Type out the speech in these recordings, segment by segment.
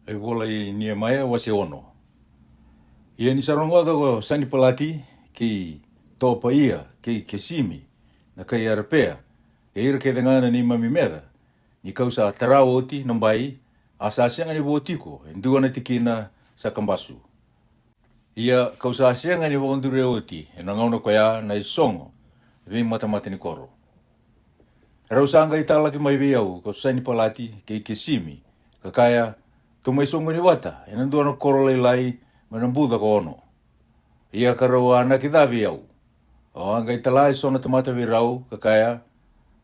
ai wola I Nehemiah wa se ono. Ia ni sarongo ko Sanbalati ki topa ia ki Kesimi na kai arapea e ira ke dangana ni mami meda ni kausa tarao oti nambai asasianga ni wotiko nduana tikina sa kambasu. Ia kausa asianga ni wondure oti e nangauna koya na isongo vi matamata ni koro. Rausanga itala ki mai viau ko Sanbalati ki Kesimi kakaya tumai songo ni wata e nanduana koro lai manambuda ko ono. Ia karawa na kidavi au. O anga itala sona tamata virau kakaya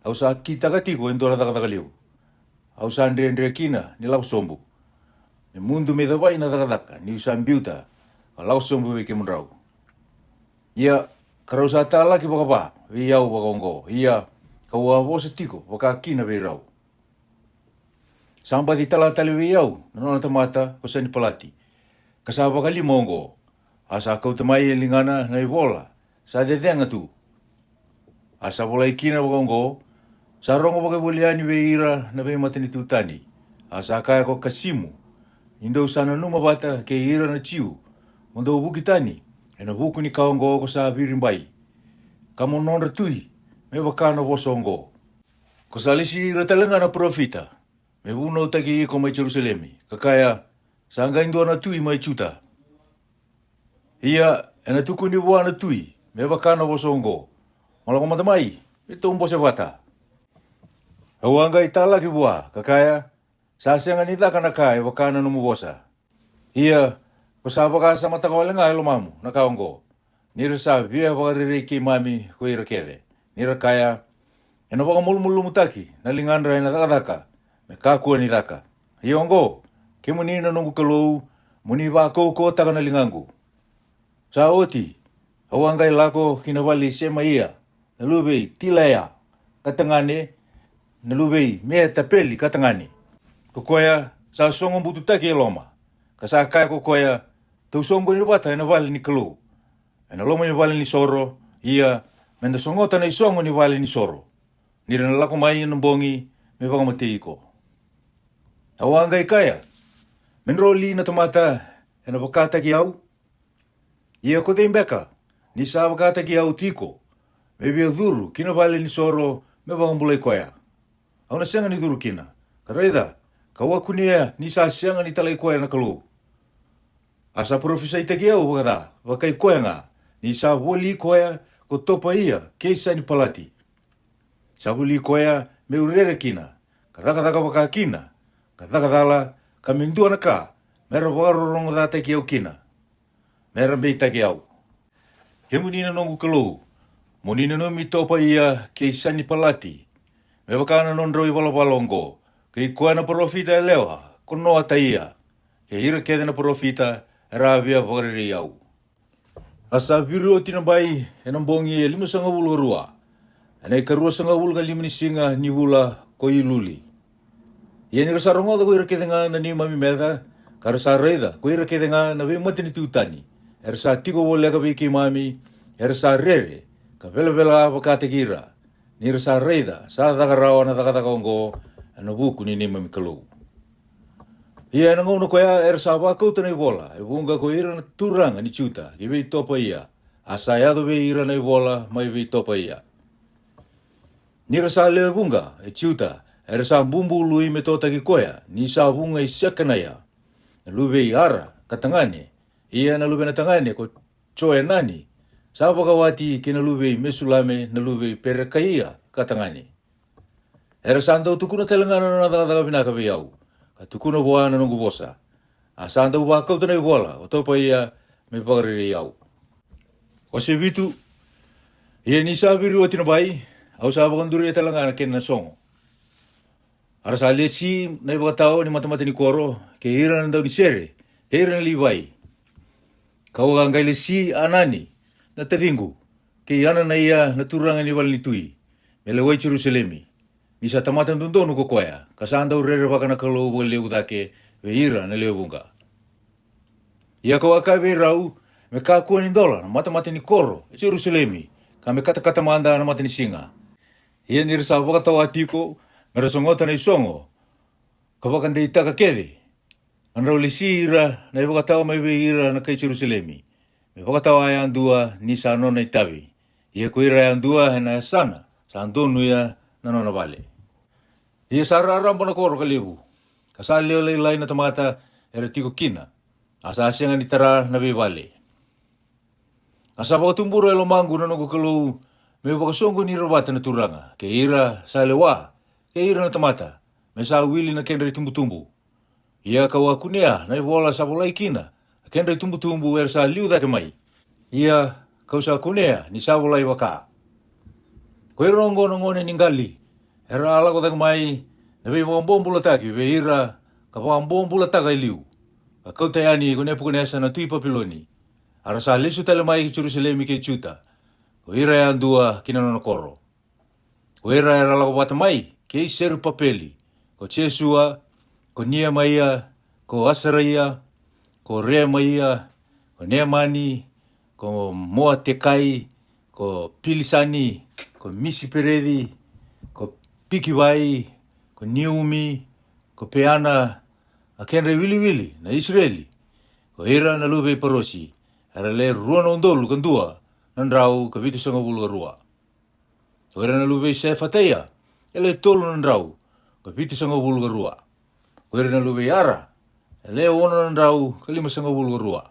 au sa kita katiko endora daga liu. Au sa andre kina ni lau sombu. Ni mundu me dawai na daga ni usan biuta lau sombu ke munrau. Ia karau sa tala ki bakapa vi au bagongo. Ia kawa vosa tiko baka kina virau. Samba di tala tali vi au nona tamata ko Sanbalati. Kasaba kali mongo. Asa kau tamai lingana na ibola. Sa dedenga tu. Asa bola ikina bagongo. Sa rongo bagai boliani veira na vei matani tutani. Asa kaya ko kasimu. Indo sana numa bata ke ira na ciu. Mondo bukitani. Ena buku ni kaongo ko sa birimbai. Kamo nonra tui. Me wakana vosongo. Ko sa lisi ira talenga na profita. Me uno taki ko mai Jerusalemi. Kakaya sa nga indo na tui mai chuta. Ia ena tuku ni wana tui. Me wakana vosongo. Malako matamai. Ito umbo se wata. Awanga itala ki bua, kakaya, sa sianga nita kanaka wakana numubosa. Ia, kusaba ka sa matakawa nga ilo mamu, nakaongo. Nira sa via wakariri ki mami kuira kede. Nira kaya, ena waka mulmulu mutaki, nalingandra ena daka, me kakua ni daka. Ia ongo, ke munina nungu kalou, muni wako ko taka nalingangu. Sa oti, awanga ilako kinawali sema ia, nalubei tilaya, katangane, nalubei mea tapeli katangani. Kukoya sa songo bututaki e loma. Kasa kaya kukoya tau songo ni wata ena wali ni kalu. Ena loma ni wali ni soro. Ia menda songota na isongo ni wali ni soro. Nira na lako mai nambongi me wakamati iko. Awanga ikaya. Menroli na tomata ena wakata ki au. Ia kote imbeka. Ni sa wakata ki au tiko. Me bia dhuru kina wali ni soro me wakamulai koya. Auna sianga ni duru kina. Karaida, kawaku ni sa sianga ni talai koe na kalu. Asa profesa itaki au wakada, wakai koe nga. Ni sa wali koe ko topa ia, kei Sanbalati. Sa wali koe me urere kina. Kathakataka waka kina. Kathakatala ka mindua na ka. Mera wakarorongo da taki au kina. Mera mei taki au. Ke munina nongu kalu. Munina nomi topa ia, kei Sanbalati. Me wakana non roi walawalongo. Kei koe na profita e lewa. Konoa taia. Ke ira kede na profita e ravia wakariri au. Asa viru o tina bai e nambongi e 5 wulu rua. Ane ka 2 wulu ka 5 singa ni wula ko iluli. Ia ni rasa rongoda ko ira kede nga na ni mami meda. Ka rasa reida ko ira kede nga na vei matini tutani. E rasa tiko wole ka vei ki mami. E rasa rere. Ka vela wakate kira. Ni rasa reida, sa dagarao na dagadagongo, ano buku ni mami kalu. Ia na ngono koya rasa wakau tanay bola, e bunga ko ira na turanga ni chuta, ki vei topa ia. Asayado vei ira na bola, mai vei topa ia. Ni rasa leo bunga, e chuta, e rasa bumbu lui me tota ki koya, ni sa bunga i sekanaya. Luvei ara, katangane, ia na lube na tangane ko choe nani. Sa wakawati kina luvei mesulame na luvei perekaia katangani. Era sandau tukuna telangana na nataka binaka viau. Ka tukuna buana nungu bosa. A sandau wakau tanay bola. O topa ia me pakariri au. O se vitu. Ia ni sa viru o tinabai. Au sa wakanduri e telangana kena songo. Ara sa lesi na wakatao ni matamata ni koro. Ke ira na daw ni sere. Ke ira na liwai. Kawakangai lesi anani. Na teringu, ke iana na ia na turanga ni wali tui, me lewai Jerusalemi. Ni sa tamatan tundonu ko koea, kasanda urere waka na kalau wale udake, we ira na leo bunga. Ia ko akai we rau, me kakua ni dola, na mata ni koro, Jerusalemi, ka me kata manda na mata ni singa. Ia ni resa waka tau atiko, me rasongota na isongo, ka waka nde itaka kede. Anrau lisi ira, na iwakatawa mai we ira na kai Jerusalemi. Me wakatawa ai andua ni sa nona itawi. Ia ko ira ai andua hena sana, sa andonu ia na nona vale. Ia sa rara mbona koro kalibu. Kasali leo lai na tamata era tiko kina. Asa asianga ni tara na be vale. Asa pakatumburo elo mangu na nogo kalau me pakasongo ni rawata na turanga. Ke ira sa lewa, ke ira na tamata. Me sa wili na kendari tumbu-tumbu. Ia kawa kunea na iwola sa volai kina. Kendari tumbu-tumbu er sa liu dake mai. Ia kau sa kunea ni sa volai waka. Ko ira ngono ngone ningali. Era ala ko dake mai na be wambombu taki be ira ka wambombu taka liu. Ka kau tayani ko ne pukunesa na tui papiloni. Ara sa lesu tale mai ki Jerusalemi ke chuta. Ko ira ya andua kina nona koro. Ko ira era la ko bata mai ke seru papeli. Ko Jesua, ko Niemaia, ko Asaraia, ko Remaia, ko Nemani, ko Moatekai, ko Pilisani, ko Misiperedi, ko Pikiwai, ko Niumi, ko Peana, a kenre wili na Israeli. Ko ira na lube parosi, era le ruana undolu kandua, nandrau ka vitu sanga bulu rua. Ko ira na lube sefateia, ele tolu nandrau, ka vitu sanga bulu rua. Ko ira na lube ara, ele ono nandrau ka lima sanga bulu rua.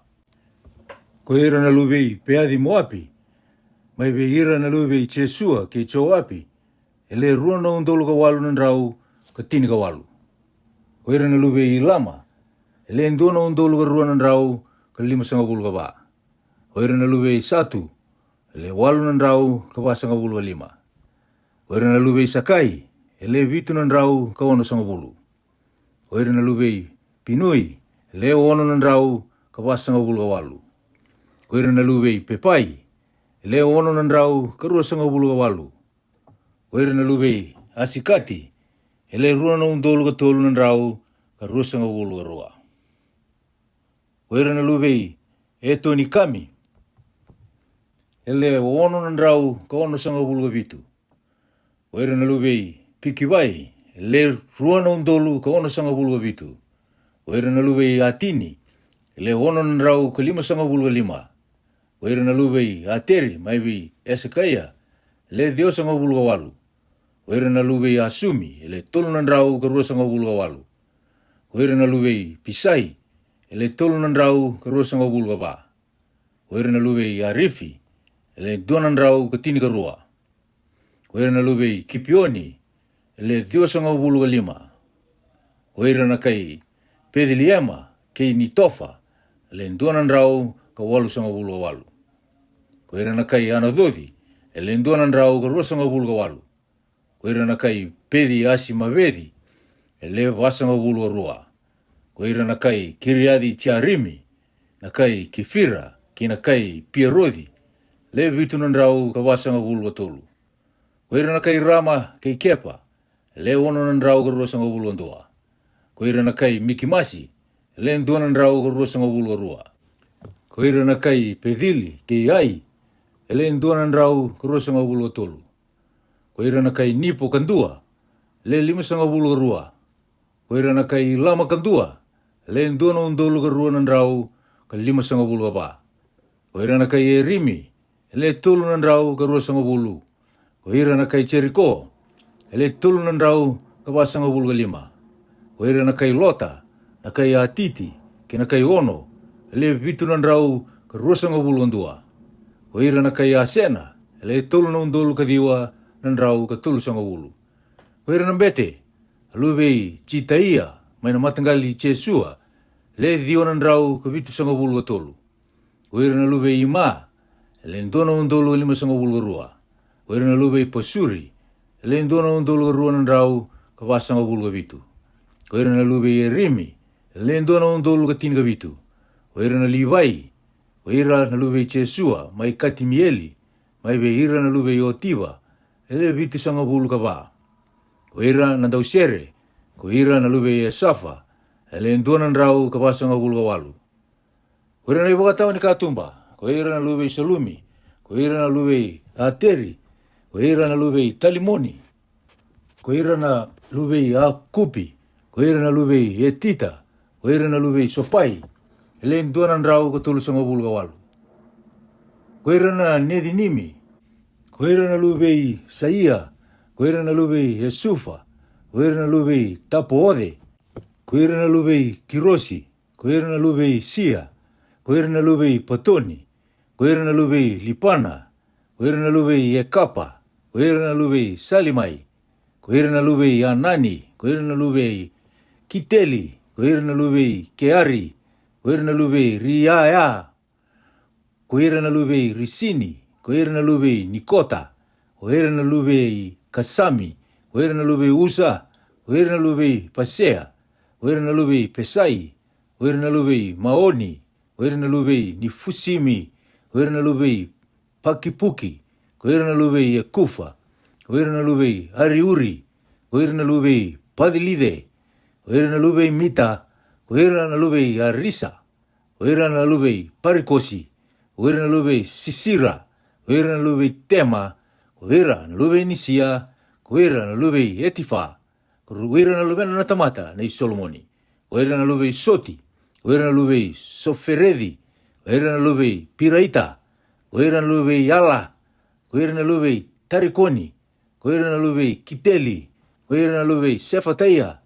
Ko ira na lube peadi moapi, mai be ira na lube Jesua ke choapi, ele ruana undolu ka walu nandrau ka tini ka walu. Ko ira na lube lama, ele ndona undolu ka ruana nandrau ka lima sanga bulu ka ba. Ko ira na lube satu, ele walu nandrau ka ba sanga bulu ka lima. Ko ira na lube sakai, ele vitu nandrau ka ono sanga bulu. Ko ira na lube pinui, ele ono nandrau ka ba sanga bulu ka walu. Ko ira na lube pepai, ele ono nandrau ka rua sanga bulu ka walu. Ko ira na lube asikati, ele rua na undolu ka tolu nandrau ka rua sanga bulu ka rua. Ko ira na lube etoni kami, ele ono nandrau ka ono sanga bulu ka vitu. Ko ira na lube pikiwai, ele rua na undolu ka ono sanga bulu ka vitu. Ko ira na lube atini, ele ono nandrau ka lima sanga bulu ka lima. Ko ira na lube ateri, maibi Esekaya, ele dio sanga bulu ka walu. Ko ira na lube asumi, ele tolu nandrau ka rua sanga bulu ka walu. Ko ira na lube pisai, ele tolu nandrau ka rua sanga bulu ka ba. Ko ira na lube arifi, ele dua nandrau ka tini ka rua. Ko ira na lube kipioni, ele dio sanga bulu ka lima. Ko ira na kai pediliema, kei nitofa, ele dua nandrau ka walu sanga bulu ka walu. Ko ira na kai anadodi, ele dua nandrau ka rua sanga bulu ka walu. Ko ira na kai pedi asi mavedi, ele wasanga bulu ka rua. Ko ira na kai kiriadi tiarimi, na kai kifira, kina kai pierodi, le vitu nandrau ka wasanga bulu ka tolu. Ko ira na kai rama kei kepa, le ono nandrau ka rua sanga bulu ka dua. Ko ira na kai mikimasi, le dua nandrau ka rua sanga bulu ka rua. Ko ira na kai pedili kei ai, ele dua nandrau ka rua sanga bulu ka tolu. Ko ira na kai nipo kandua, le lima sanga bulu ka rua. Ko ira na kai lama kandua, le dua na undolu ka rua nandrau ka lima sanga bulu ka ba. Ko ira na kai erimi, ele tolu nandrau ka rua sanga bulu. Ko ira na kai Jericho, ele tolu nandrau ka ba sanga bulu ka lima. Ko ira na kai lota, na kai atiti, ke na kai ono, ele vitu nandrau ka rua sanga bulu ka dua. Ko ira na kai asena, ele tolu na undolu ka diwa nandrau ka tolu sanga bulu. Ko ira na bete, alube citaia, mai na matangali Jesua, le diwa nandrau ka vitu sanga bulu ka tolu. Ko ira na lube ima, ele ndona undolu lima sanga bulu ka rua. Ko ira na lube pasuri, ele ndona undolu ka rua nandrau ka ba sanga bulu ka vitu. Ko ira na lube erimi, ele ndona undolu ka tini ka vitu. Ko ira na livai, ko ira na lube Jesua, mai katimieli, mai be ira na lube yotiba, ele vitu sanga bulu ka ba. Ko ira na dausere, ko ira na lube Esafa, ele ndona nandrau ka ba sanga bulu ka walu. Ko ira na ibakatau ni katumba, ko ira na lube Salumi, ko ira na lube Ateri, ko ira na lube Talimoni, ko ira na lube Akupi, ko ira na lube Etita, Koira na luve sopai, elen tuanan rau katulu sanga bulu kawalu. Koira na nedi nimi, koira na luve saia, koira na luve Yesufa, koira na luve tapo ode, koira na luve kirosi, koira na luve sia, koira na luve patoni, koira na luve lipana, koira na luve ekapa, koira na luve salimai, koira na luve anani, koira na luve kiteli, koira na luve keari, koira na luve riaya, koira na luve risini, koira na luve nikota, koira na luve kasami, koira na luve usa, koira na luve pasea, koira na luve pesai, koira na luve maoni, koira na luve nifusimi, koira na luve pakipuki, koira na luve ekufa, koira na luve ariuri, koira na luve padilide, koira na luve mita, koira na luve arisa, koira na luve parikosi, koira na luve sisira, koira na luve tema, koira na luve nisia, koira na luve etifa, koira na luve na tamata na Solomoni, koira na luve soti, koira na luve soferedi, koira na luve piraita, koira na luve yala, koira na luve tarikoni, koira na luve kiteli, koira na luve sefateia,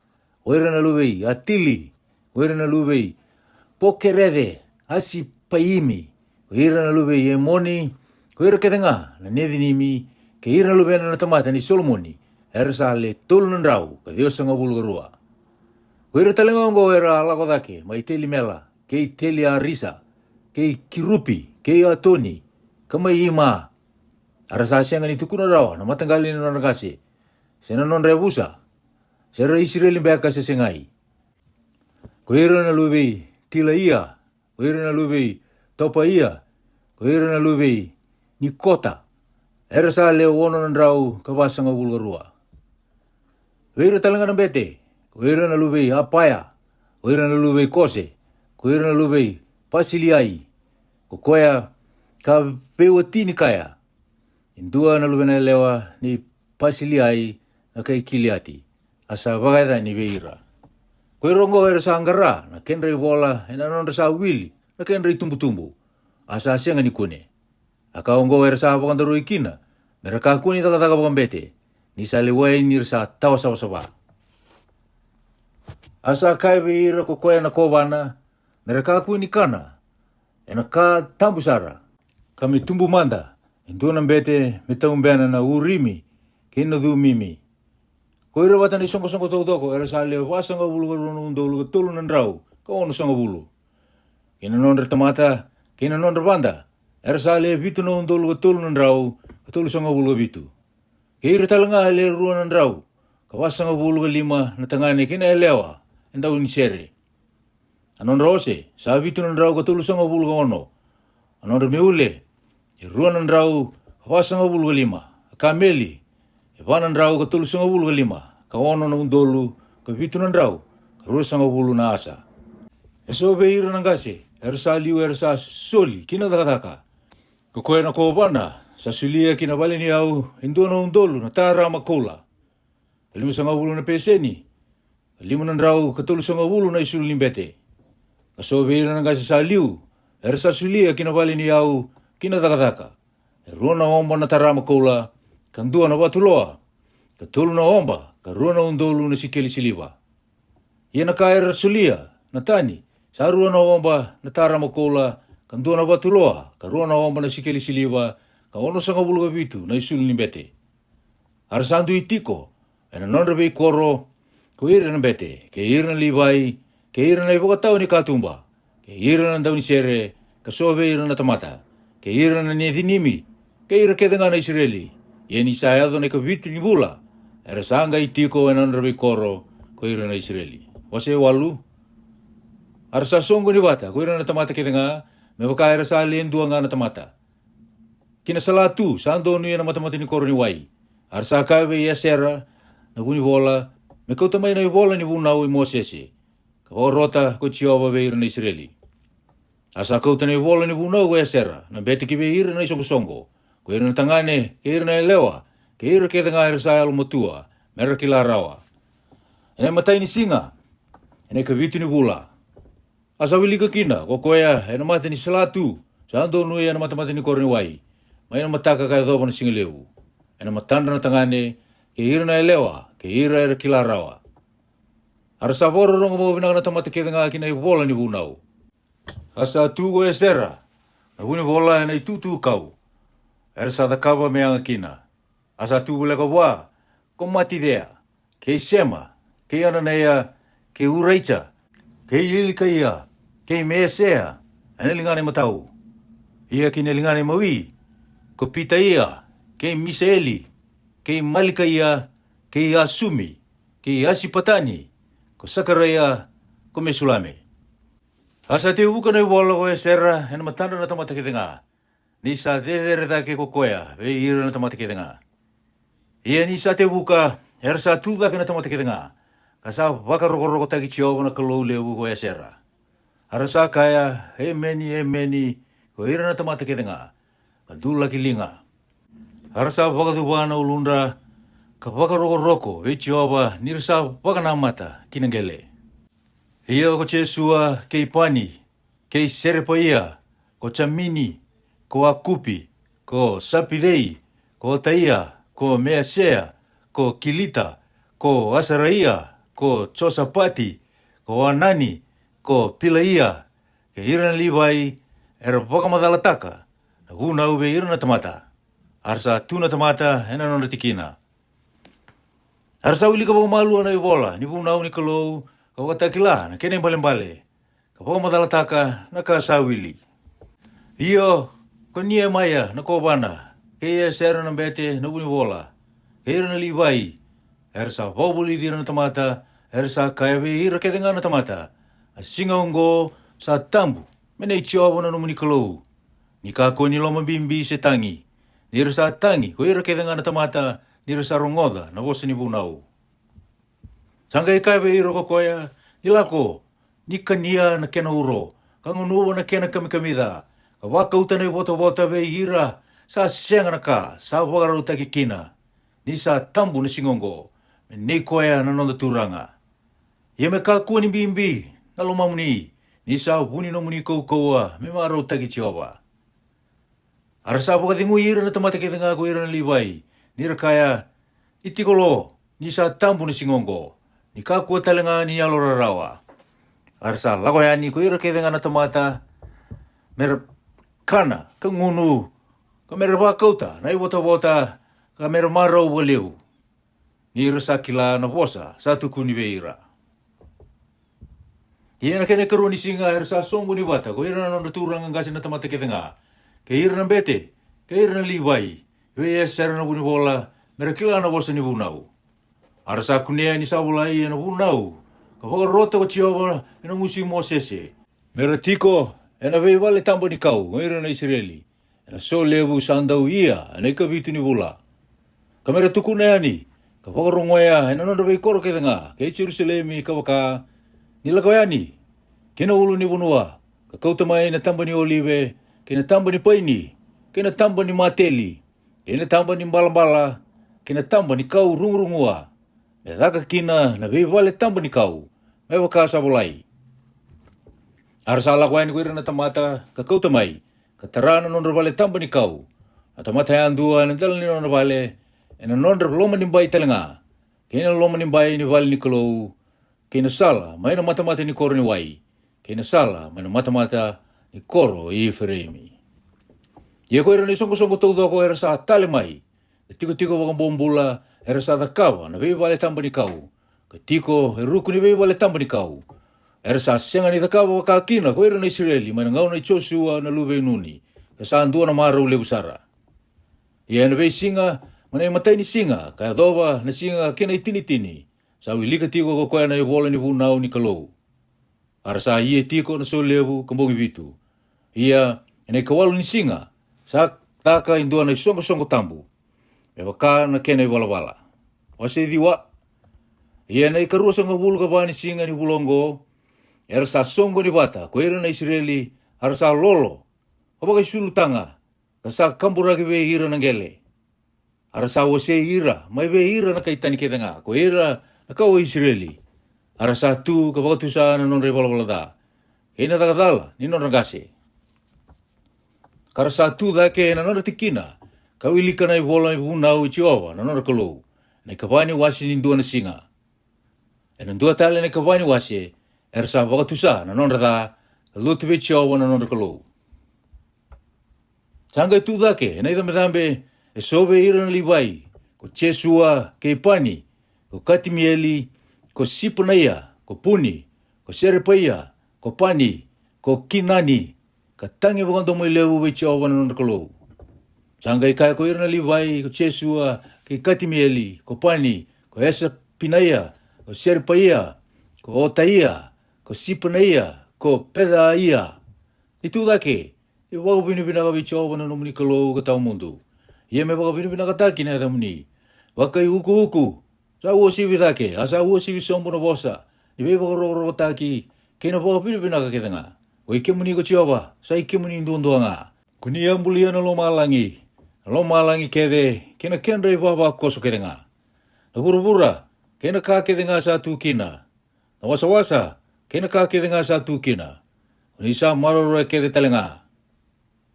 koira na luve atili, koira na luve pokerede, asi paimi, koira na luve emoni, koira ketenga na nedinimi, koira na luve na tamata ni Solomoni, ersale tulun rau, ka Dios nga bulgarua. Koira talengongo era alakodake, mai teli mela, kei teli arisa, kei kirupi, kei atoni, kamai ima, arasasya nga ni tukuna rawa, na matanggali na nagase, sena non rebusa, sera Israeli beka sa sengai. Koira na luve tila ia, koira na luve topa ia, koira na luve nikota, erasale wono na rau kabasa nga bulgarua. Koira talanga na bete, koira na luve apaya, koira na luve kose, koira na luve pasiliai, kokoya ka pewatini kaya, indua na luve na lewa ni pasiliai na kay kiliati, asa bagada ni veira. Koirongo era sa anggara, na kenre bola, ena non sa wili, na kenre tumbu-tumbu, asa siya nga ni kune. Akaongo era sa pakandaru ikina, mereka kuni taka-taka pakambete, ni sa liway ni sa tawa sawa-sawa. Asa kai veira kokoya na kobana, mereka kuni kana, ena ka tambusara, kami tumbu manda, indua na bete mitaumbeana na urimi, kina du mimi. Koira watan ni songo-songo toko era sale wasanga bulu garunu undolu tulu nandrau, kaono sanga bulu. Kina non retamata, kina non banda, era sale vitu no undolu tulu nandrau, tulu sanga bulu vitu. Keira talanga le ruan nandrau, kawasanga bulu lima na tangane kina elewa, endau ni sere. Anon rose, sa vitu nandrau tulu sanga bulu kaono. Anon meule, ruan nandrau, kawasanga bulu lima, kameli. Evanan rau ka tulu sanga bulu lima, ka ono na undolu, ka vitu nan rau, ka rua sanga bulu na asa. Eso veira nangase, ersa liu ersa soli, kina taka-taka. Ka koe na kobana, sa sulia kina bali ni au, indua na undolu na tara makola. Ka lima sanga bulu na peseni, ka lima nan rau ka tulu sanga bulu na isul limbete. Ka so veira nangase sa liu, ersa sulia kina bali ni au, kina taka-taka. Rua na omba na tara makola, kan dua na watuloa, ka tulu na omba, ka rua na undolu na sikeli siliwa. Ia na kaera sulia, na tani, sa rua na omba na tara makola, kan dua na watuloa, ka rua na omba na sikeli siliwa, ka ono sanga bulu bitu na isul ni bete. Arasandu itiko, ena non rebe koro, ko ira na bete, ke ira na libai, ke ira na ibokatao ni katumba, ke ira na daw ni sere, ka sobe ira na tamata, ke ira na niyatinimi, ke ira kedenga na Israeli, Yen Isaya do ne ka vitu ni bula. Era sanga itiko enan rabi koro ko ira na Israeli. Wase walu. Arsa songo ni bata ko ira na tamata ketenga me baka era sa lendu nga na tamata. Kina salatu sando ni na matamati ni koro ni wai. Arsa ka ve yesera na buni bola me ko tamai na bola ni bunau i Mosese. Ka rota ko Jehova ve ira na Israeli. Asa ko tani bola ni bunau ko yesera na beti ki ve ira na songo. Ko ira na tangane, ke ira na elewa, ke ira ke tanga ira sa alumatua, mera ki la rawa. Ene matai ni singa, ene ka vitu ni bula, Asa wili ka kina, ko koea, ena mate ni salatu, sa ando nui ena mate ni korni wai, ma ena mataka kaya dhoba na singaleu. Ena matanda na tangane, ke ira na elewa, ke ira era kilarawa. Arasa voro rongo mo binaka na tamate keda nga kina i vola ni vunau. Asa tu go esera, na vuni vola ena i tutu kau. Ersa da kava meanga kina. Asa tu vule ka wa, ko mati dea, ke sema, ke ana neia, ke uraita, ke ilika ia, ke meesea, ane lingane matau. Ia kine lingane mawi, ko pita ia, ke miseeli, ke malika ia, ke asumi, ke asipatani, ko sakara ia, ko mesulame. Asa te uka na iwala ko e sera, ena matanda na tamata ketenga. Nisa dedere da ke kokoea, ve ira na tamata ketenga. Ia nisa te uka, ersa tuda ke na tamata ketenga. Kasa wakaroko taki tioba na kalou leu ko e sera. Arasa kaya, e meni, ko ira na tamata ketenga. Kadula kilinga. Arasa wakatuwana ulunda, ka wakaroko, ve tioba, nirasa wakanamata, kinangele. Ia ko Jesua kei pani, kei serepa ia, ko chamini, ko akupi, ko sapidei, ko taia, ko measea, ko kilita, ko asaraia, ko chosapati, ko anani, ko pilaia, ke ira na liwai, era wakamadalataka, na huna ube ira na tamata. Arsa tuna tamata, ena nona tikina. Arsa wili ka malu na iwola, ni vunau ni kalou, ka watakila na kene bale. Ka wamadalataka na ka sawili. Iyo, ko nie maya na kobana, ke ia sera na bete na vuni wola. Ke ira na liwai, ersa wabuli dira na tamata, ersa kaiwe ira ketenga na tamata. A singa ungo sa tambu, mene itiobo na numuni kalou. Ni ka ko ni loma bimbi se tangi. Nira sa tangi, ko ira ketenga na tamata, nira sa rongoda na vosa ni vunau. Sanga kaiwe ira ko koya, nilako, ni kania na kena uro, kangunuwa na kena kamikamida, ka wakauta na bota ve ira, sa senga na ka, sa wakaru taki kina, ni sa tambu na singongo, ni koya na nonda turanga. Ia me ka kua ni bimbi, na lomamuni, ni sa huni no muni koukoua, me marau taki tioba. Arasa wakatingu ira na tamata ketenga ko ira na liwai, nira kaya, itikolo, ni sa tambu na singongo, ni ka kua talenga ni alora rawa. Arsa lagoyani ko ira ketenga na tamata, mera kana, ka ngunu, ka mera wakauta, na iwota, ka mera marau waleu. Ni ira sa kila na vosa, sa tuku ni veira. Ia na kene karu ni singa ira sa songo ni wata, ko ira na naturang ang gasi na tamata ketenga. Ke ira na bete, ke ira na liwai, vea sera na vuni vola, mera kila na vosa ni vunau. Arsa kunea ni sa vulai na vunau, ka wakarota ko tioba ina musi Mosese. Mera tiko, ena vei wale tambo ni kau, ira na Israeli. Ena so levu sandau ia, ena ika vitu ni vula. Ka mera tuku na yani, ka wakarongoya, ena nonda vei koro ketenga, ke Jerusalemi ka waka, nilagoyani, kena ulu ni vunua, ka kautamai na tamba ni olive, kena tamba ni paini, kena tamba ni mateli, kena tamba ni mbala, kena tamba ni kau rungurungua, me dhaka kina na vei wale tamba ni kau, me wakasa volai. Arsa lakwani ko ira na tamata, ka kautamai, ka tarana nondra vale tamba ni kau, na tamata yandua na dala ni nondra vale, ena nondra loma ni mbai talenga, kena loma ni mbai ni vale ni kalou, kena sala, maina mata-mata ni koro ni wai, kena sala, maina mata-mata ni koro i Efraimi. Ia ko ira ni songo-songo tau ko ira sa tale mai, tiko-tiko wakang bombula, ira sa kawa na vei wale tamba ni kau, ka tiko ruku ni vei wale tamba ni kau, ira sa senga ni takawa wakakina ko ira na Israeli, maina ngau na Joshua na luve nuni, ka sa andua na marau leusara. Ia na vei singa, mana matai ni singa, kaya doba na singa kena itini-tini, sa wilika tiko ko koya na iwola ni vunau ni kalou. Arasa ia tiko na so levu kambongi vitu. Ia ina kawalu ni singa, sa taka indua na songo-songo tambu. E waka na kena iwala-wala. Wase diwa. Ia na ikarua sa ngabulu ka bani singa ni vulongo. Arasa songo ni bata, ko ira na Israeli, arasa lolo. Kapag sulu tanga, kasa kamburagi be ira na gele. Arasa wase ira, mai be ira na kaitani ketenga, ko ira na kau Israeli. Arasa tu kapag tu sa na nonre wala-wala da. Ina takatala, nino ragase. Kara satu dake na nora tikina, kawilika na iwola i vunau i Chihuahua, na nora kalou. Na ikawani wasi ni ndua na singa. E na ndua tale na ikawani wasi, sa wakatusa na nora da, lutuwe Chihuahua na nora kalou. Tanga tu dake, na idamedambe, e sobe ira na liwai, ko chesua, ke ipani, ko katimieli, ko sipanaya, ko puni, ko serepaia, ko pani, ko kinani, ka tangi wakanto mo ileu we Chihuahua na nora kalou. Tanga ikai ko ira na liwai, ko chesua, ke katimieli, ko pani, ko esa pinaya, ko serepaia, ko otaia, ko sipanaya, ko pedaia. Itu dake, i waka pinipina ka we Chihuahua na nomuni kalou ka tau mundu. Ia me waka pinipina ka taki na ramuni. Waka i uku, sa ua siwi dake, asa ua siwi sombo na bosa. I we waka roro taki, kena waka pinipina ka ketanga. O i kemuni ko Chihuahua, sa i kemuni ndundua nga. Kuni ambulia na lomalangi kede, kena kendra i wapa koso ketanga. Na pura, kena ka ketanga sa tu kina. Na wasa, kena ka ketanga sa tu kina. Ni sa maroro kede talenga.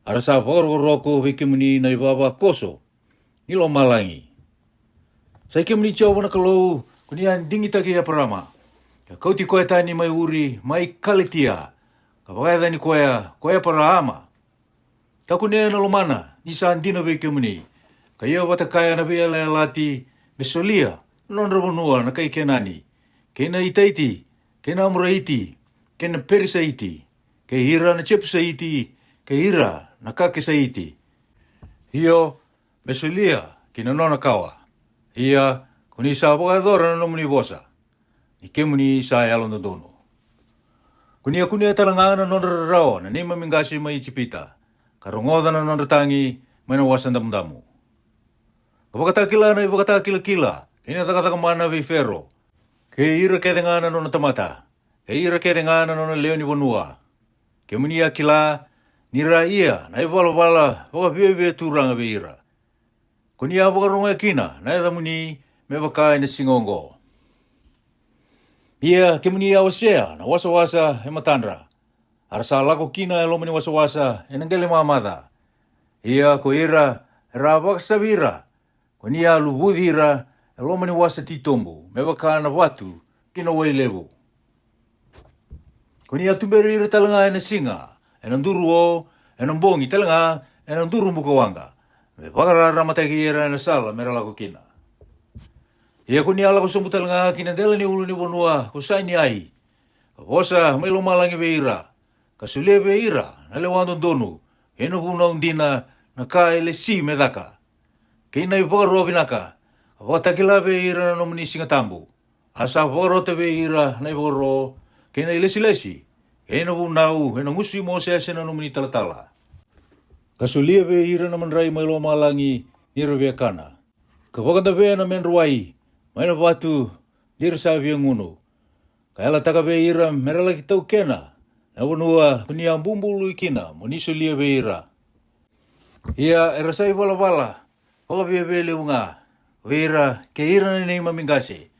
Arasa wakarokoroko wikimuni na iwawa koso, ni lomalangi. Sa ikimuni Chihuahua na kalou, kuni an dingitaki ya parama. Ka kauti koe tani mai uri, mai kalitia. Ka wakaida ni koe parama. Ka kuni na lomana, ni sa andina wikimuni. Ka ia watakaya na wea lea lati, mesolia, nonra wanua na kai kenani. Kena itaiti, kena amuraiti, kena perisaiti, ke hira na chepsaiti, ke hira na kake saiti. Hio, mesolia, kina nona kawa. Hia, kuni sa wakadora na nomuni bosa. Ni kemuni sa yalon dono. Kuni talangana nona rao na nima mingasi mai chipita. Karongoda na nona tangi mai na wasan damu. Kapakatakila na ipakatakila-kila. Kina takatamana vi fero. Ke ira kedengana nona tamata. Ke ira kedengana nona leoni wanua. Kemuni akila nira ia, na iwala waka viwe turanga veira. Kuni a wakaronga kina, na idamuni me wakai na singongo. Ia, kemuni a wasea, na wasa he matandra. Arasa lako kina e lomani wasa e nangele mamada. Ia, ko ira, ra wakasavira. Kuni a luhudira, e lomani wasa titombo, me wakai na watu, kina wailevu. Kuni a tumberi ira talanga e na singa. E nanduru o, e nambongi talanga, e nanduru mukawanga. Me wakarara mataki ira na sala, mera lako kina. Ia kuni ala ko sombu talanga, kina dela ni ulu ni wanua, ko saini ai. Ka bosa, may lumalangi veira. Ka sulia veira, na lewandon donu. Heno huna undina, na ka elesi medaka. Kina i wakaroa binaka. Ka watakila veira na nomani singatambu. Asa wakarota veira, na i wakaroa, kina elesi-lesi. Hena wunau, hena ngusi mo sese na numini talatala. Kasulia ve ira na manrai mai lo malangi nira ve kana. Kapaganda ve na menruai, mai na watu nira sa ve ngunu. Kaela taka ve ira merala ki tau kena. Na wanua kuni ang bumbulu ikina, moniso lia ve ira. Ia erasai wala, waka ve leunga. Ve ira, ke ira na nei mamingase.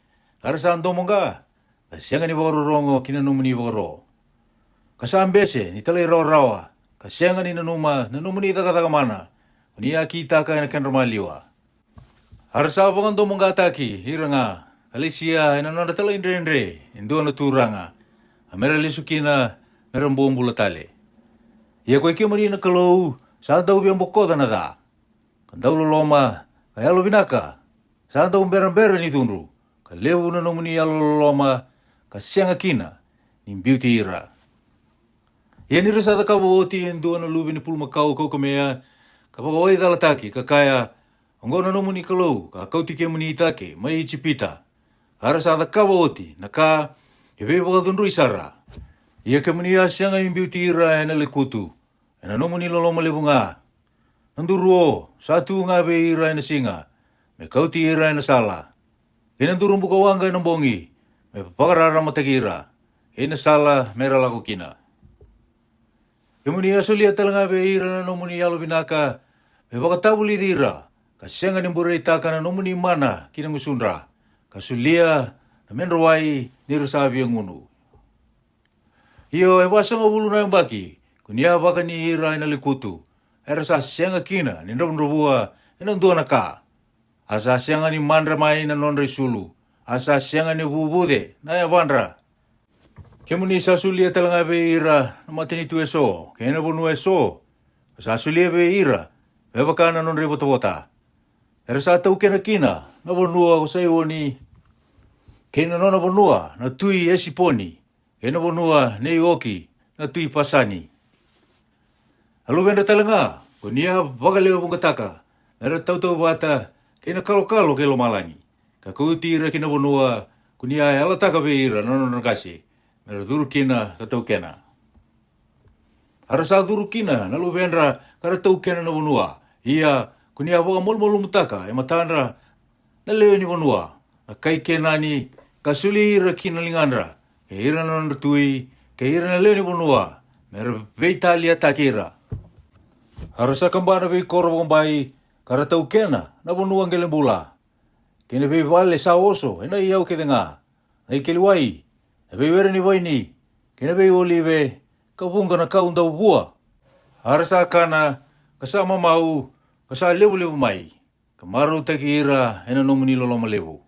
Karasa andomonga, kasianga ni wakarorongo kina numini wakaro. Kasambese, ni talay rawa, kasenga ni nanuma ni taka-takamana, ni akita ka na kenramaliwa. Harsa pangando mongataki, hiranga, alisia, inananda talay indre, indo na turanga, amera lisukina, meron buong bulatale. Ia ko ikimari na kalou, saan daw biyang bukoda na da. Kandaw loloma, kaya binaka, saan daw beran-beran ni tunru, kalewu na numuni loloma, kasenga kina, ni beauty ira. Ia nira sa takawoti endo na lubi ni pulmakau kau kamea, kapagawai talataki, kakaya, ongo na nomuni kalou, kakauti ke muni itake, mai chipita. Hara sa takawoti, naka, hebe wakadunru isara. Ia ke muni asyanga ni beauty ira na lekutu, na nomuni loloma lebunga. Nanduru o, satu nga be ira na singa, me kauti ira na sala. Kinandurung bukawanga ng bongi, me papakarara matakira, na sala mera lako kina. Kemuni asulia talanga be ira na nomuni yalo binaka, me wakatabuli dira, kasenga ni buray taka na nomuni mana kinangusunra, kasulia na menrawai nirasabi ang unu. Iyo e wasanga bulu na yung baki. Kunia baka ni ira ina likutu. Era sa sianga kina ni ndobua ina ndua na ka. Asa sianga ni mandra mai na nonre sulu. Asa sianga ni bubude na ya bandra. Kemuni sa sulia talanga be ira na matini tu eso. Kena bunu eso. Sa sulia be ira. Be baka na nonre bota. Era sa tau kena kina na bonua ko sa ni kena nona bonua na tui esiponi. Kena bonua nei oki na tui pasani. Alu benda talanga, kunia bagaleo bungataka. Era tau bata kena kalo ke lo malangi. Kakuti ira kena bonua kunia ala taka be ira nono kasi. Mera duru kina tau kena. Arasa duru kina nalu benda kara tau kena na bonua. Ia kunia boga mol mutaka e matandra na leo ni bonua. Kai kena ni kasuli ira kina lingandra. Ke ira nono tui, ke ira na leo ni bonua. Mera veitalia takira. Harasa kambana be korbo bai karatau kena na bonua ngele bula. Kene be vale sa oso ena iau ke denga. Ai ke luai. Be were ni waini. Kene be olive ka bunga na kaunda bua. Harasa kana kasama mau kasa lebu mai. Kamaru takira ena nomuni loloma lebu.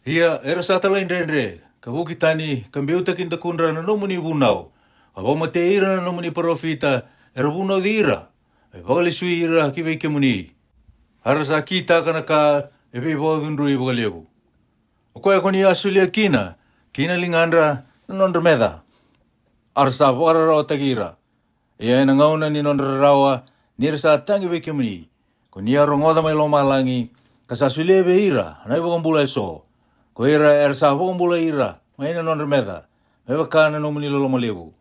Ia era sa tala indendre ka bukitani kambeu takin takundra na nomuni bunau. Aba mate ira na nomuni profita era bunau dira. E bagali sui ira ki be kemuni. Harasa kita kana ka e be bodundu i bagalebu. O koe koni asulia kina lingandra nondra meda. Arsa wara rao tagira. Ia ena ngauna ni nondra rawa nirasa tangi be kemuni. Koni aro ngoda mai loma langi kasasulia be ira na ibagambula eso. Ko ira ersa bagambula ira maina nondra meda. Meba kana nomuni loloma lebu.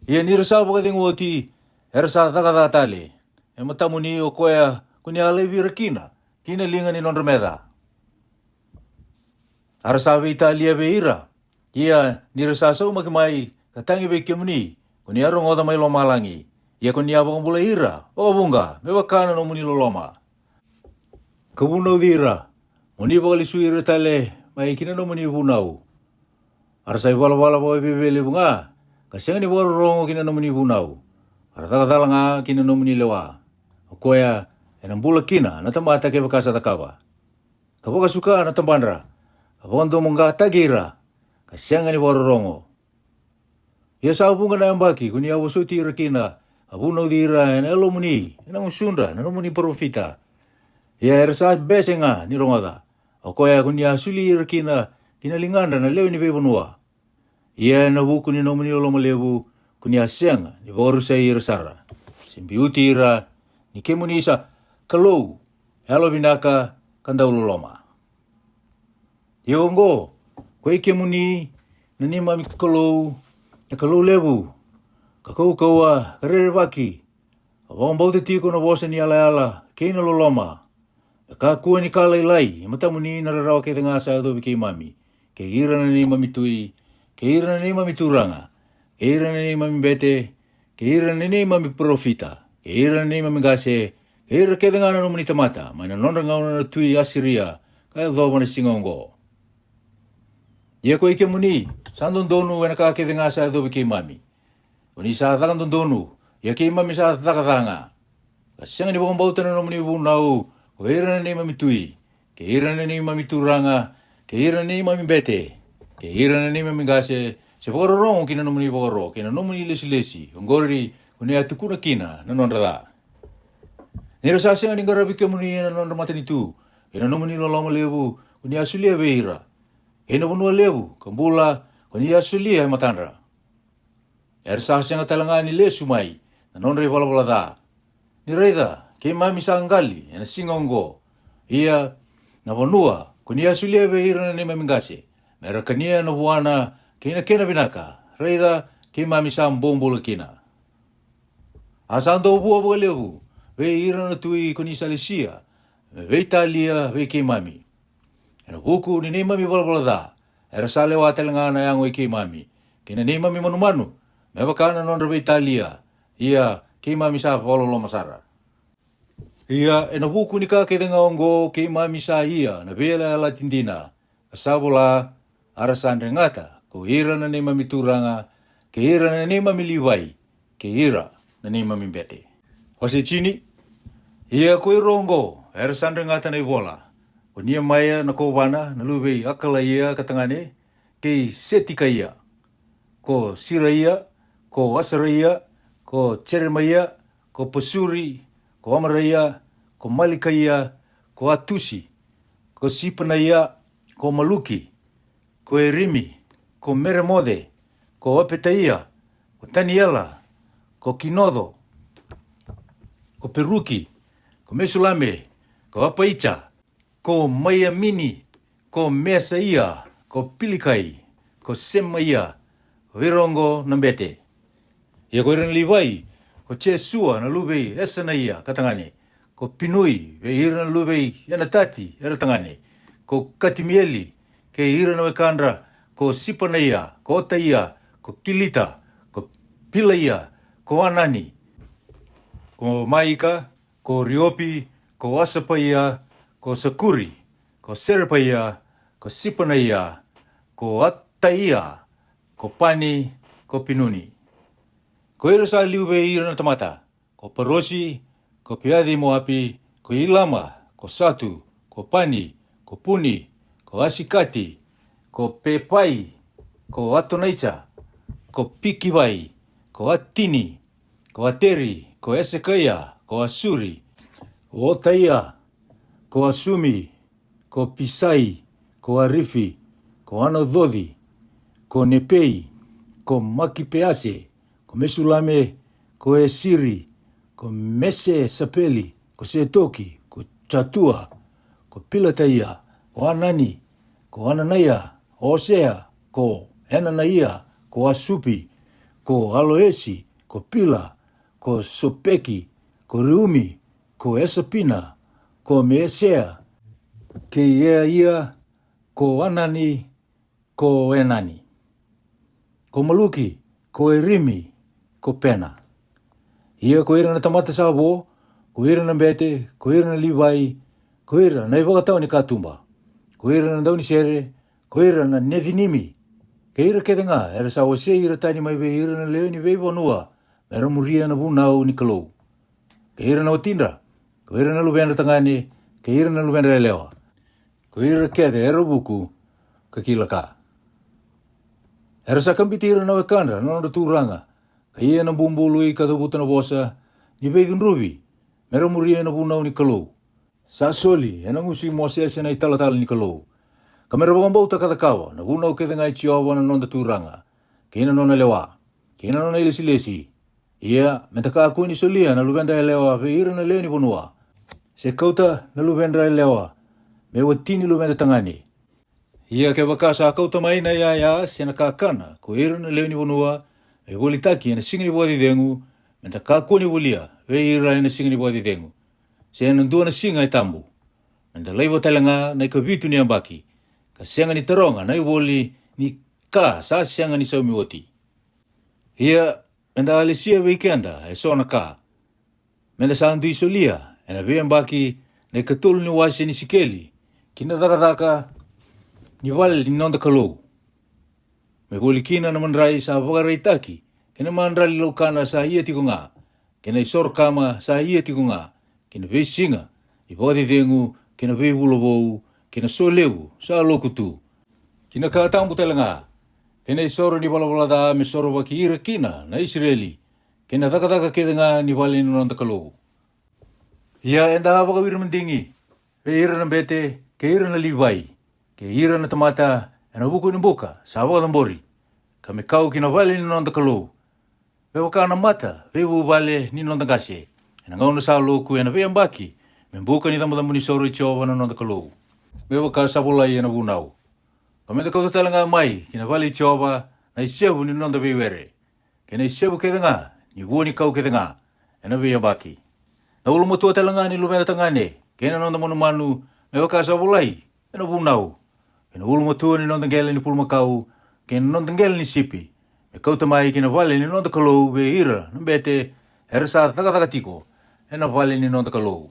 Ia nirasa bagating woti ersa takada tali. E matamuni o koea kunia alevira kina linga ni nondra meda. Arasa be Italia be ira. Ia nirasa sau makimai katangi be kemuni. Kunia aro ngoda mai loma langi. Ia kunia bagambula ira. O bunga. Meba kana nomuni loloma. Kabunau dira. Muni bagali suira tale. Mai kina nomuni bunau. Arasa iwala bawa bebele bunga. Kasiang ni baru rongo kina nomuni bunau. Arataka nga kina nomuni lewa. O koea enambula kina na tamata ke bakasa takaba. Kaboga suka na tambandra. Kabondo munga tagira. Kasiang ni baru rongo. Ia sa bunga na yambaki kunia wasuti ira kina. Abuno dira en elomuni, enang sundra, nanomuni profita. Ia ersa besenga ni rongoda. O koea kunia suli ira kina lingandra na leo ni bebonua. Ia na buku ni nomuni oloma lebu kunia senga ni boru sa ira sara. Simbiuti ira ni kemuni isa kalou, halo binaka kandau loloma. Ia ongo, koe kemuni na nima mi kalou, na kalou lebu. Kakau kaua, karere baki. Awang bau te tiko na bosa ni ala, keina loloma. Kakua ni kalailai, matamuni na rarawa ke tanga sa adobe ke mami. Ke ira na ni mami tui, ke ira na ni mami turanga, ke ira na ni mami bete, ke ira na ni mami profita, ke ira na ni mami gase, ke ira ke tanga na nomuni tamata, mai na nonra ngauna na tui asiria, kaya dhoba na singongo. Ia koe ke muni, sandon donu wena ka ke tanga sa adobe ke mami. Oni sa takan tondonu, ia ke mami sa takatanga. Kasiang ni bakang bautan na nomuni bunau, ko ira na ni mami tui, ke ira na ni mami turanga, ke ira na ni mami bete, ke ira na ni mami gase, se pakarorong kina nomuni pakaro, kina nomuni lesi, ongori, kuni atukuna kina, na nondra da. Nira sasang ni ngarabi ke muni na nondra matan itu, kina nomuni loloma lebu, kuni asulia beira, kina bunua lebu, kambula, kuni asulia matandra. Ersa sanga talanga ni lesu mai, na nondre wala da. Ni reida, ke mami sangali, na singongo. Ia, na wanua, kunia sulia be ira na ni mamingase. Mera kania na buana, kena binaka. Reida, ke mami sambombola kina. Asando bua bua lebu, be ira na tui kuni salisia, be Italia, be ke mami. Ena buku ni mami wala da. Ersa lewa talanga na yango ke mami. Kena ni mami manu. Meba kana nondra be Italia. Ia, ke mami sa vololo masara. Ia, ena buku ni ka ke denga ongo ke mami sa ia, na bela ala tindina. Asabola, arasan rengata, ko ira na ni mamituranga, ke ira na ni mamiliwai, ke ira na ni mamibete. Hose chini, ia koe rongo, era sandra ngata na iwola. O nia maia na ko wana, na luwei akala ia katangane, kei setika ia. Ko sira ia, ko wasara ia, ko cerema ia, ko pasuri, ko amara ia, ko malika ia, ko atusi, ko sipana ia, ko maluki, ko erimi, ko meremode, ko apeta ia, ko taniela, ko kinodo, ko peruki, ko mesulame, ko apaicha, ko maiamini, ko mesa ia, ko pilikai, ko sema ia, ko virongo na bete. Ia ko iran liwai, ko chesua na lubei esana ia katangane, ko pinui, ve iran lubei yana tati era tangane, ko katimieli, ke iran wekandra, ko sipana ia, ko ota ia, ko kilita, ko pila ia, ko anani, ko maika, ko riopi, ko asapa ia, ko sakuri, ko serepa ia, ko sipana ia, ko ata ia, ko pani, ko pinuni. Ko ira sa liube ira na tamata, ko parosi, ko piadi moapi, ko ilama, ko satu, ko pani, ko puni, ko asikati, ko pepai, ko atonaicha, ko pikiwai, ko atini, ko ateri, ko esekaya, ko asuri, ko otaia, ko asumi, ko pisai, ko arifi, ko anododi, ko nepei, ko makipease, ko mesulame, ko esiri, ko mese sapeli, ko setoki, ko chatua, ko pilataia, ko anani, ko ananaia, osea, ko enanaia, ko asupi, ko aloesi, ko pila, ko sopeki, ko reumi, ko esapina, ko meesea, ke ia, ko anani, ko enani, ko maluki, ko erimi, ko pena. Ia ko ira na tamata sa wo, ko ira na bete, ko ira na liwai, ko ira na iwakatau ni katumba, ko ira na dauni sere, ko ira na nedinimi, ke ira kete nga, era sa wase ira tani mai we ira na leo ni weibo nua, era muria na vunau ni kalou. Ke ira na watindra, ko ira na lubenda tangani, ke ira na lubenda lewa, ko ira kete era buku, ka kila ka. Era sa kambiti ira na wekandra, na nanda turanga, ka ia na bumbului ka tabuta na bosa, ni veidun rubi, mera muria na vunau ni kalou. Sa soli, ena ngusi moasese na italatala ni kalou. Ka mera wangambauta katakawa, na vunau kete ngai chiowa na nanda turanga, ka ina nona lewa, ka ina nona ilesi-lesi. Ia, mentaka aku ni solia na lubenda lewa, ve ira na leo ni vonua. Se kauta na lubenda lewa, me watini lubenda tangani. Ia ke wakasa kauta maina ia sena kakana, ko ira na leo ni vonua, e volitaki na singa ni wadi dengu, menta kako ni volia, ve ira na singa ni wadi dengu. Se nandua na singa e tambu. Menta laiwa talanga na ikavitu ni ambaki, ka senga ni taronga na woli ni ka sa senga ni saumi woti. Ia, menta alisia weekenda e sona ka. Menta sa andu isolia, e na ve ambaki na ikatulu ni wasi ni sikeli, kina daka ni wale ni nonda kalou. Me woli kina na manrai sa wakareitaki, kena manrali laukana sa ia tiko nga, kena isor kama sa ia tiko nga, kena vei singa, i wadi dengu, kena vei wulovou, kena soleu, sa lokutu. Kena kaatambu tala nga, kena isoro ni wala me soro waki ira kina na Israeli, kena taka keda nga ni wale ni nonda kalou. Ia enda wakawira mendingi, ve ira na bete, ke ira na liwai, ke ira na tamata, ena buku ni buka, sa wakadambori, kame kau kina wale ni nonda kalou. Ve wakana mata, ve wale ni nonda kase, ena ngauna sa loku ena ve ambaki, me buka ni tamatamu ni soro i chiowa na nonda kalou. Ve wakana sa volai ena vunau. Kame te kauta talanga mai, kina wale i chiowa, na isehu ni nonda ve were. Kena isehu kete nga, ni wuoni kau kete nga, ena ve ambaki. Na ulu matua talanga ni lumena tangane, kena nonda manu, me wakana sa volai, ena vunau. Kena ulu matua ni nonda ngele ni pulmakau, kena nonda ngele ni sipi. Me kauta mai kena wale ni nonda kalou ve ira, nambete, era sa taka tiko, ena wale ni nonda kalou.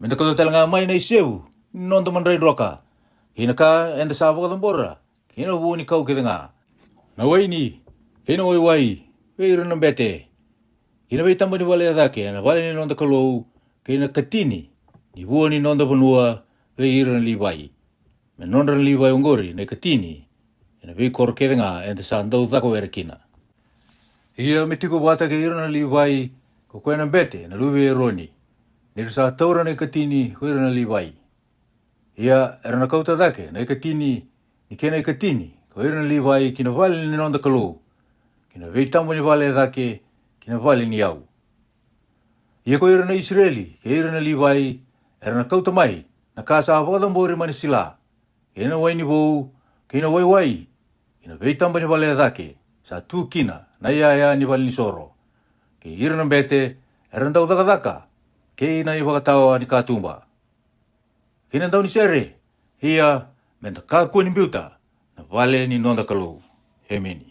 Menta kauta talanga mai na isehu, ni nonda mandrai roka. Kena ka enda sa wakadambora, kena wuoni kau kete nga. Na waini, kena wai, weira na bete. Kena wei tamba ni wale adake, na wale ni nonda kalou, kena katini, ni hua ni nonda vanua, weira na liwai. Me nonda na liwai ongori, na katini, ena wei koro kerenga, enta sandau thako werekina. Ia me tiko wata ke ira na liwai, ko koe na bete, na luwe e roni. Nira sa taura na katini, weira na liwai. Ia, era na kauta dhake, na katini, ni kena katini, ko ira na liwai, kina wale ni nonda kalou. Kina wei tamba ni wale dhake, kina wale ni au. Ia ko ira na Israeli, ke ira na liwai, era na kauta mai, na kasa awada mbori mani sila. Kena wai ni wou, kena wai, kina wei tamba ni wale dhake, sa tu kina, na ia ni wale ni soro. Ke ira na bete, era na tau dhaka, ke ina ni wakatawa ni katumba. Kena tau ni sere, ia, menta kakua ni biuta, na wale ni nonda kalou. Hemeni.